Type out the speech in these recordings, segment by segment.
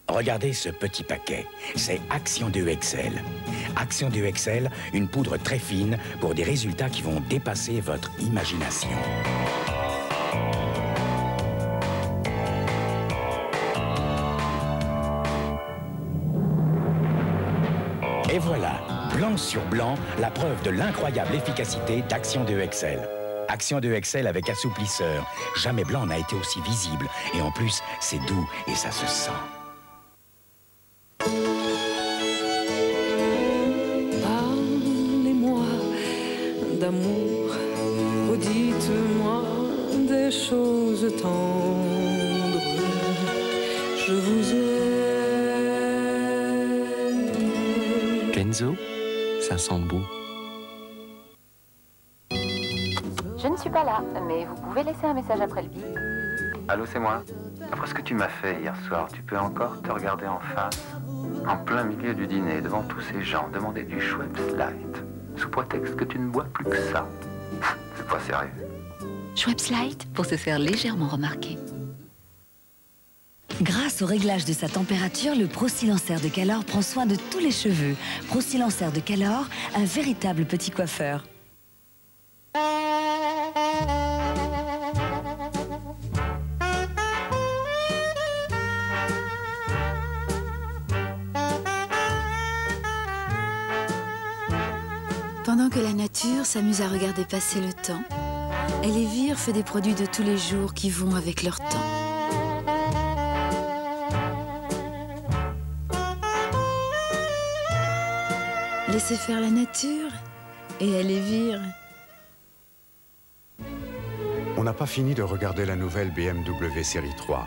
Regardez ce petit paquet, c'est Action 2 XL. Action 2 XL, une poudre très fine pour des résultats qui vont dépasser votre imagination. Et voilà, blanc sur blanc, la preuve de l'incroyable efficacité d'Action 2 XL. Action 2 XL avec assouplisseur. Jamais blanc n'a été aussi visible. Et en plus, c'est doux et ça se sent. Parlez-moi d'amour, dites-moi des choses tendres. Je vous aime. Kenzo, ça sent bon. Je ne suis pas là, mais vous pouvez laisser un message après le bip. Allô, c'est moi. Après ce que tu m'as fait hier soir, tu peux encore te regarder en face, en plein milieu du dîner, devant tous ces gens, demander du Schweppes Light, sous prétexte que tu ne bois plus que ça. C'est pas sérieux. Schweppes Light pour se faire légèrement remarquer. Grâce au réglage de sa température, le Pro Silencer de Calor prend soin de tous les cheveux. Pro Silencer de Calor, un véritable petit coiffeur. Pendant que la nature s'amuse à regarder passer le temps, Elevir fait des produits de tous les jours qui vont avec leur temps. Laissez faire la nature et Elevir. On n'a pas fini de regarder la nouvelle BMW série 3.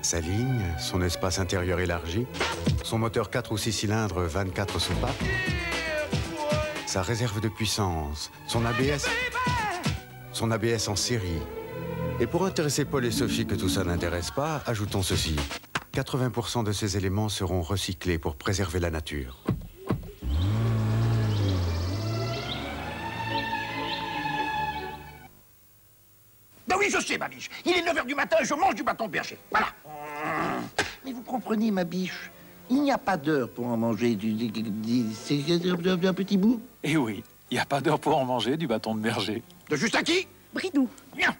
Sa ligne, son espace intérieur élargi, son moteur 4 ou 6 cylindres 24 soupapes, sa réserve de puissance, son ABS en série. Et pour intéresser Paul et Sophie que tout ça n'intéresse pas, ajoutons ceci. 80% de ces éléments seront recyclés pour préserver la nature. Ben oui, je sais, ma biche. Il est 9h du matin et je mange du bâton de berger. Voilà. Mais vous comprenez, ma biche, il n'y a pas d'heure pour en manger d'un petit bout. Eh oui, il n'y a pas d'heure pour en manger du bâton de berger. De juste à qui? Bridou. Viens.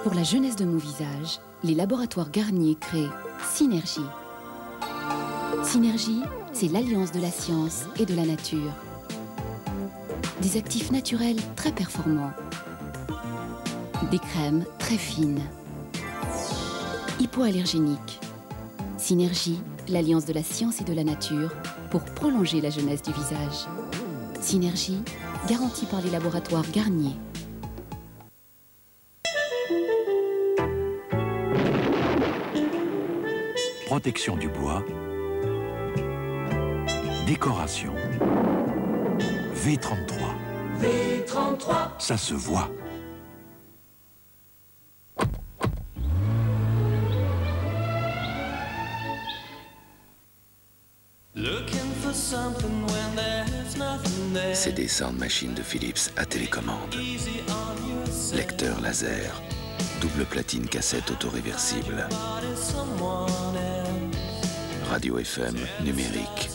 Pour la jeunesse de mon visage, les laboratoires Garnier créent Synergie. Synergie, c'est l'alliance de la science et de la nature. Des actifs naturels très performants. Des crèmes très fines. Hypoallergéniques. Synergie, l'alliance de la science et de la nature pour prolonger la jeunesse du visage. Synergie, garantie par les laboratoires Garnier. Protection du bois. Décoration. V33. V33. Ça se voit. C'est des sound machines de Philips à télécommande. Lecteur laser. Double platine cassette autoréversible. Radio FM numérique.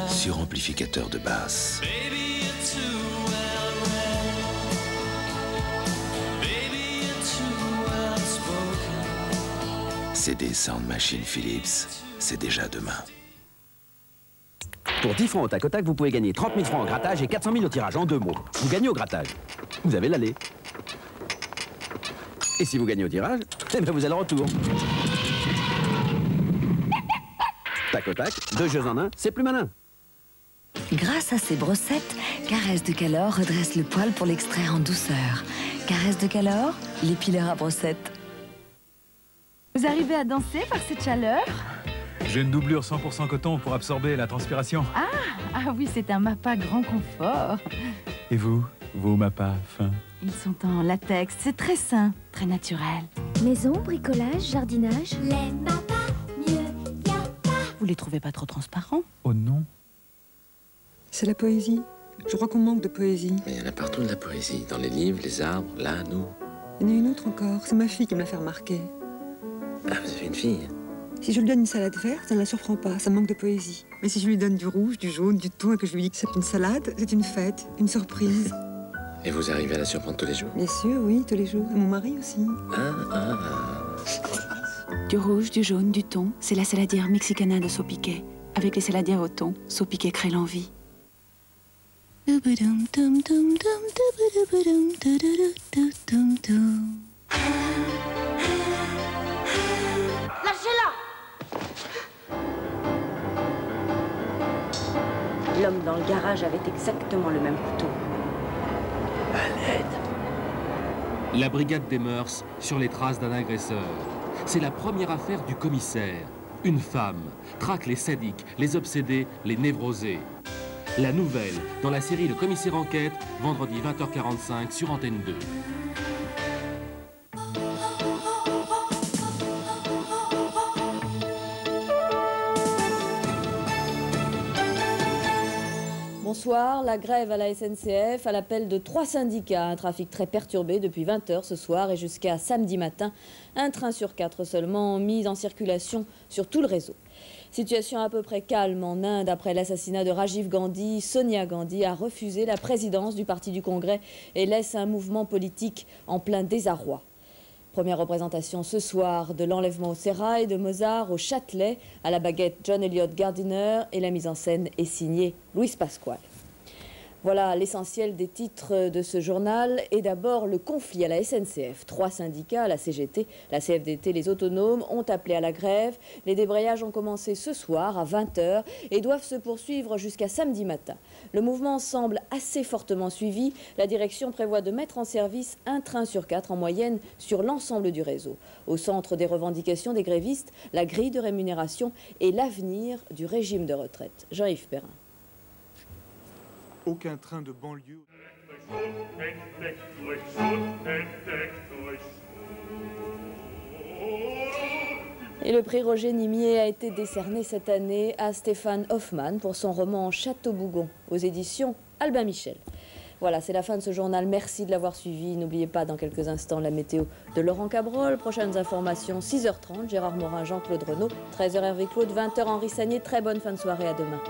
Suramplificateur de basse. CD Sound Machine Philips, c'est déjà demain. Pour 10 francs au tac-au-tac, vous pouvez gagner 30 000 francs au grattage et 400 000 au tirage en 2 mots. Vous gagnez au grattage. Vous avez l'aller. Et si vous gagnez au tirage, eh bien vous avez le retour. Tac-au-tac, 2 jeux en 1, c'est plus malin. Grâce à ces brossettes, Caresse de Calor redresse le poil pour l'extraire en douceur. Caresse de Calor, l'épileur à brossette. Vous arrivez à danser par cette chaleur? J'ai une doublure 100% coton pour absorber la transpiration. Ah oui, c'est un Mappa grand confort. Et vous, vos Mappa fins? Ils sont en latex, c'est très sain, très naturel. Maison, bricolage, jardinage. Les Mappa, mieux y a pas. Vous les trouvez pas trop transparents? Oh non. C'est la poésie. Je crois qu'on manque de poésie. Mais il y en a partout de la poésie. Dans les livres, les arbres, là, nous. Il y en a une autre encore. C'est ma fille qui me l'a fait remarquer. Ah, vous avez une fille? Si je lui donne une salade verte, ça ne la surprend pas. Ça manque de poésie. Mais si je lui donne du rouge, du jaune, du thon et que je lui dis que c'est une salade, c'est une fête, une surprise. Et vous arrivez à la surprendre tous les jours? Bien sûr, oui, tous les jours. Et mon mari aussi. Du rouge, du jaune, du thon, c'est la saladière mexicana de Sopiquet. Avec les saladières au thon, Sopiquet crée l'envie. Lâchez-la! L'homme dans le garage avait exactement le même couteau. À l'aide. La brigade des mœurs sur les traces d'un agresseur. C'est la première affaire du commissaire. Une femme traque les sadiques, les obsédés, les névrosés. La nouvelle dans la série Le Commissaire Enquête, vendredi 20h45 sur Antenne 2. Bonsoir, la grève à la SNCF à l'appel de 3 syndicats. Un trafic très perturbé depuis 20h ce soir et jusqu'à samedi matin. Un train sur 4 seulement mis en circulation sur tout le réseau. Situation à peu près calme en Inde après l'assassinat de Rajiv Gandhi. Sonia Gandhi a refusé la présidence du Parti du Congrès et laisse un mouvement politique en plein désarroi. Première représentation ce soir de l'enlèvement au sérail de Mozart au Châtelet, à la baguette John Eliot Gardiner, et la mise en scène est signée Louis Pasquale. Voilà l'essentiel des titres de ce journal. Et d'abord, le conflit à la SNCF. 3 syndicats, la CGT, la CFDT, les autonomes, ont appelé à la grève. Les débrayages ont commencé ce soir à 20h et doivent se poursuivre jusqu'à samedi matin. Le mouvement semble assez fortement suivi. La direction prévoit de mettre en service un train sur 4 en moyenne sur l'ensemble du réseau. Au centre des revendications des grévistes, la grille de rémunération et l'avenir du régime de retraite. Jean-Yves Perrin. Aucun train de banlieue. Et le prix Roger Nimier a été décerné cette année à Stéphane Hoffmann pour son roman Château-Bougon aux éditions Albin Michel. Voilà, c'est la fin de ce journal. Merci de l'avoir suivi. N'oubliez pas dans quelques instants la météo de Laurent Cabrol. Prochaines informations, 6h30, Gérard Morin, Jean-Claude Renaud. 13h Hervé Claude, 20h Henri Sagné. Très bonne fin de soirée, à demain.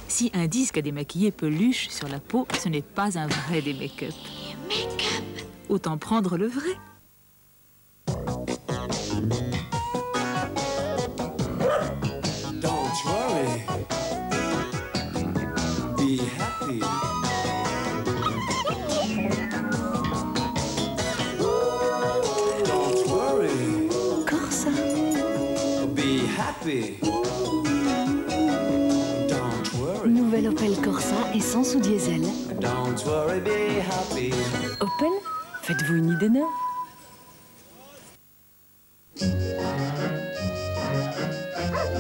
Si un disque démaquillé peluche sur la peau, ce n'est pas un vrai des make-up. Autant prendre le vrai. Don't worry. Be happy. Don't worry. Corsa. Be happy. Nouvelle Opel Corsa essence ou diesel. Don't worry, be happy. Opel, faites-vous une idée neuve?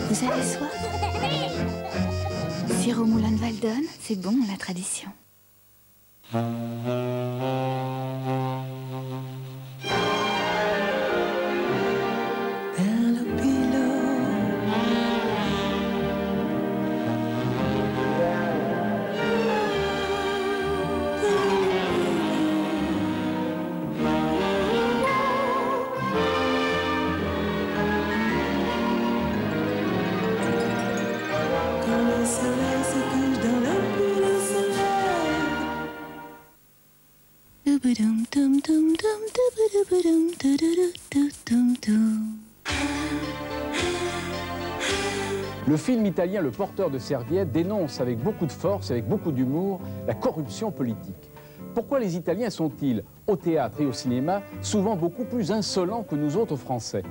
Vous avez soif? Sirop moulin de Valdonne, c'est bon, la tradition. Le film italien Le Porteur de serviettes dénonce avec beaucoup de force, avec beaucoup d'humour, la corruption politique. Pourquoi les Italiens sont-ils, au théâtre et au cinéma, souvent beaucoup plus insolents que nous autres Français?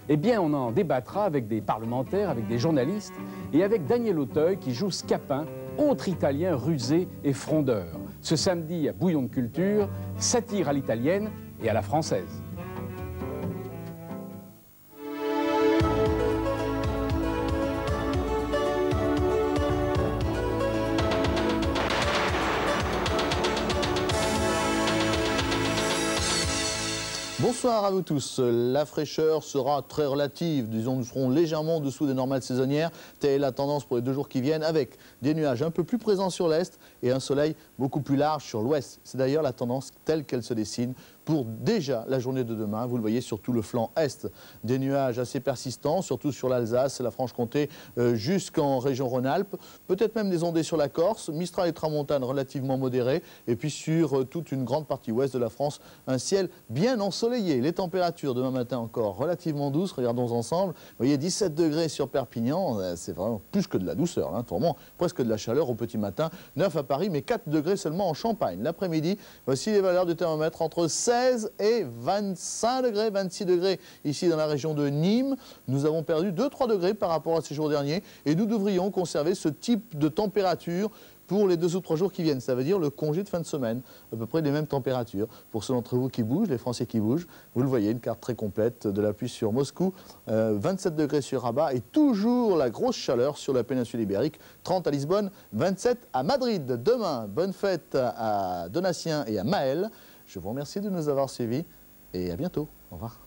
Eh bien, on en débattra avec des parlementaires, avec des journalistes et avec Daniel Auteuil qui joue Scapin, autre Italien rusé et frondeur. Ce samedi à Bouillon de Culture, satire à l'italienne et à la française. Bonsoir à vous tous. La fraîcheur sera très relative. Disons, nous serons légèrement en dessous des normales saisonnières. Telle est la tendance pour les 2 jours qui viennent, avec des nuages un peu plus présents sur l'est et un soleil beaucoup plus large sur l'ouest. C'est d'ailleurs la tendance telle qu'elle se dessine pour déjà la journée de demain. Vous le voyez sur tout le flanc est. Des nuages assez persistants, surtout sur l'Alsace, la Franche-Comté, jusqu'en région Rhône-Alpes. Peut-être même des ondées sur la Corse. Mistral et tramontane relativement modérés. Et puis sur toute une grande partie ouest de la France, un ciel bien ensoleillé. Les températures demain matin encore relativement douces. Regardons ensemble. Vous voyez 17 degrés sur Perpignan. C'est vraiment plus que de la douceur. Hein, vraiment presque de la chaleur au petit matin. 9 à Paris, mais 4 degrés seulement en Champagne. L'après-midi, voici les valeurs du thermomètre entre 16 et 25 degrés, 26 degrés ici dans la région de Nîmes. Nous avons perdu 2-3 degrés par rapport à ces jours derniers et nous devrions conserver ce type de température pour les 2 ou 3 jours qui viennent. Ça veut dire le congé de fin de semaine, à peu près les mêmes températures. Pour ceux d'entre vous qui bougent, les Français qui bougent, vous le voyez, une carte très complète de la pluie sur Moscou, 27 degrés sur Rabat et toujours la grosse chaleur sur la péninsule ibérique, 30 à Lisbonne, 27 à Madrid. Demain, bonne fête à Donatien et à Maël. Je vous remercie de nous avoir suivis et à bientôt. Au revoir.